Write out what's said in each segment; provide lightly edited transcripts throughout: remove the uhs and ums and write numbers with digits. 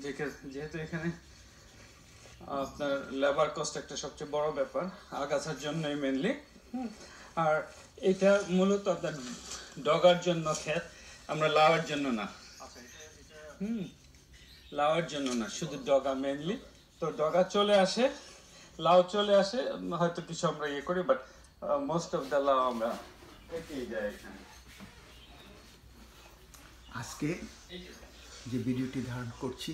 যেহেতু এখানে আপনার লেবার কস্ট একটা সবচেয়ে বড় ব্যাপার আগাছার জন্যই মেনলি। আর এটা মূলত আপনার ডগার জন্য ক্ষেত, আমরা লাউয়ের জন্য না। লাউয়ের জন্য না, শুধু ডগা মেনলি। তো ডগা চলে আসে, লাউ চলে আসে, হয়তো কিছু আমরা ইয়ে করি, বাট মোস্ট অফ দ্য লাউ আমরা পেকেই যায় এখানে। আজকে যে ভিডিওটি ধারণ করছি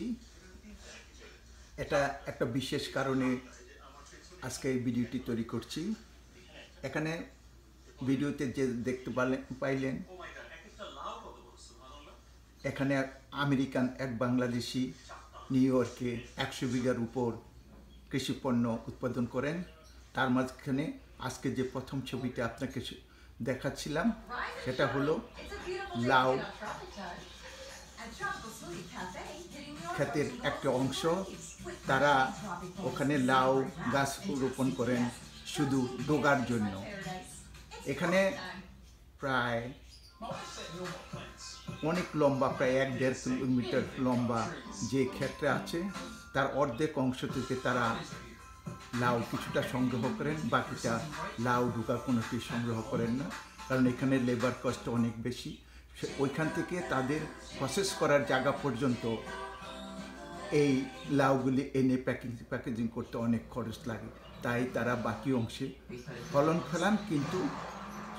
এটা একটা বিশেষ কারণে আজকে এই ভিডিওটি তৈরি করছি। এখানে ভিডিওতে যে দেখতে পাইলেন এখানে আমেরিকান এক বাংলাদেশি নিউ ইয়র্কে 100 বিঘার উপর কৃষিপণ্য উৎপাদন করেন। তার মাঝখানে আজকে যে প্রথম ছবিটা আপনাকে দেখাচ্ছিলাম সেটা হলো লাউ ক্ষেতের একটা অংশ। তারা ওখানে লাউ গাছ রোপণ করেন শুধু ডোগার জন্য। এখানে প্রায় অনেক লম্বা, প্রায় 1-1.5 কিলোমিটার লম্বা যে ক্ষেত্রে আছে তার অর্ধেক অংশ থেকে তারা লাউ কিছুটা সংগ্রহ করেন, বাকিটা লাউ ডোগা কোনোটি সংগ্রহ করেন না, কারণ এখানে লেবার কস্ট অনেক বেশি। ওইখান থেকে তাদের প্রসেস করার জায়গা পর্যন্ত এই লাউগুলি এনে প্যাকেজিং করতে অনেক খরচ লাগে, তাই তারা বাকি অংশে ফলন ফেলান কিন্তু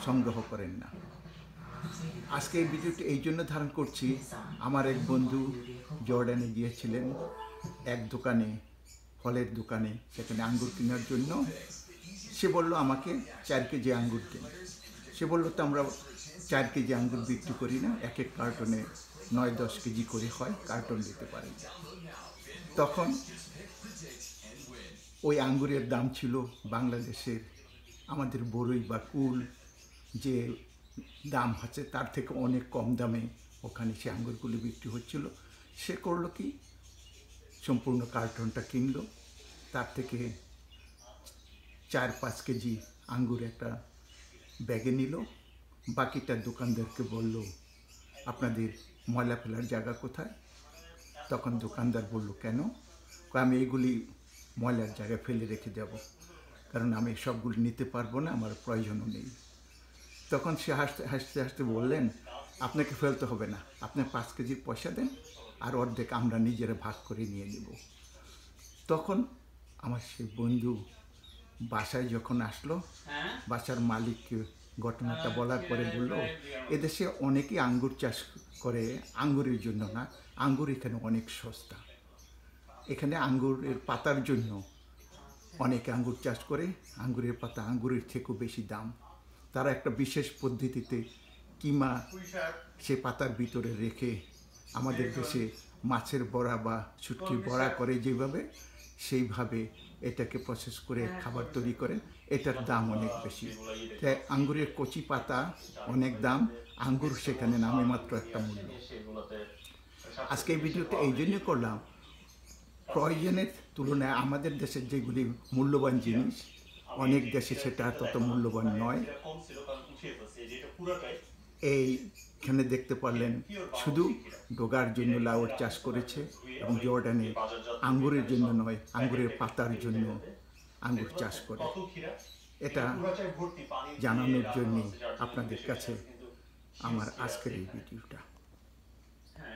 সংগ্রহ করেন না। আজকে এই ভিডিওটি এই জন্য ধারণ করছি, আমার এক বন্ধু জর্ডানে গিয়েছিলেন এক দোকানে, ফলের দোকানে, সেখানে আঙ্গুর কেনার জন্য। সে বলল আমাকে 4 কেজি আঙ্গুর কেন। সে বললো তো আমরা 4 কেজি আঙ্গুর বিক্রি করি না, এক এক কার্টনে 9-10 কেজি করে হয়, কার্টন দিতে পারেন। তখন ওই আঙ্গুরের দাম ছিল বাংলাদেশের আমাদের বড়ই বা কুল যে দাম আছে তার থেকে অনেক কম দামে ওখানে সে আঙ্গুরগুলি বিক্রি হচ্ছিল। সে করলো কি, সম্পূর্ণ কার্টনটা কিনলো, তার থেকে 4-5 কেজি আঙ্গুর একটা ব্যাগে নিল, বাকিটা দোকানদারকে বলল আপনাদের ময়লা ফেলার জায়গা কোথায়? তখন দোকানদার বলল কেন? আমি এইগুলি ময়লার জায়গায় ফেলে রেখে যাব, কারণ আমি সবগুলি নিতে পারবো না, আমার প্রয়োজনও নেই। তখন সে হাসতে হাসতে বললেন আপনাকে ফেলতে হবে না, আপনি 5 কেজির পয়সা দেন আর অর্ধেক আমরা নিজেরা ভাগ করে নিয়ে নেব। তখন আমার সে বন্ধু বাসায় যখন আসলো, বাসার মালিককে ঘটনাটা বলার পরে বলল এদেশে অনেকেই আঙ্গুর চাষ করে, আঙ্গুরের জন্য না, আঙ্গুর এখানে অনেক সস্তা। এখানে আঙ্গুরের পাতার জন্য অনেকে আঙ্গুর চাষ করে, আঙ্গুরের পাতা আঙ্গুরের থেকেও বেশি দাম। তারা একটা বিশেষ পদ্ধতিতে কিমা সে পাতার ভিতরে রেখে আমাদের দেশে মাছের বড়া বা শুটকির বড়া করে যেভাবে, সেইভাবে এটাকে প্রসেস করে খাবার তৈরি করে। এটার দাম অনেক বেশি, তাই আঙ্গুরের কচি পাতা অনেক দাম, আঙ্গুর সেখানে নামে মাত্র একটা মূল্য। আজকে এই ভিডিওটা এই জন্য করলাম, প্রয়োজনের তুলনায় আমাদের দেশের যেগুলি মূল্যবান জিনিস অনেক দেশে সেটা তত মূল্যবান নয়। এইখানে দেখতে পারলেন শুধু ডোগার জন্য লাউয়ের চাষ করেছে, এবং জর্ডানে আঙ্গুরের জন্য নয়, আঙ্গুরের পাতার জন্য আঙ্গুর চাষ করে। এটা জানানোর জন্য আপনাদের কাছে আমার আজকের এই ভিডিওটা।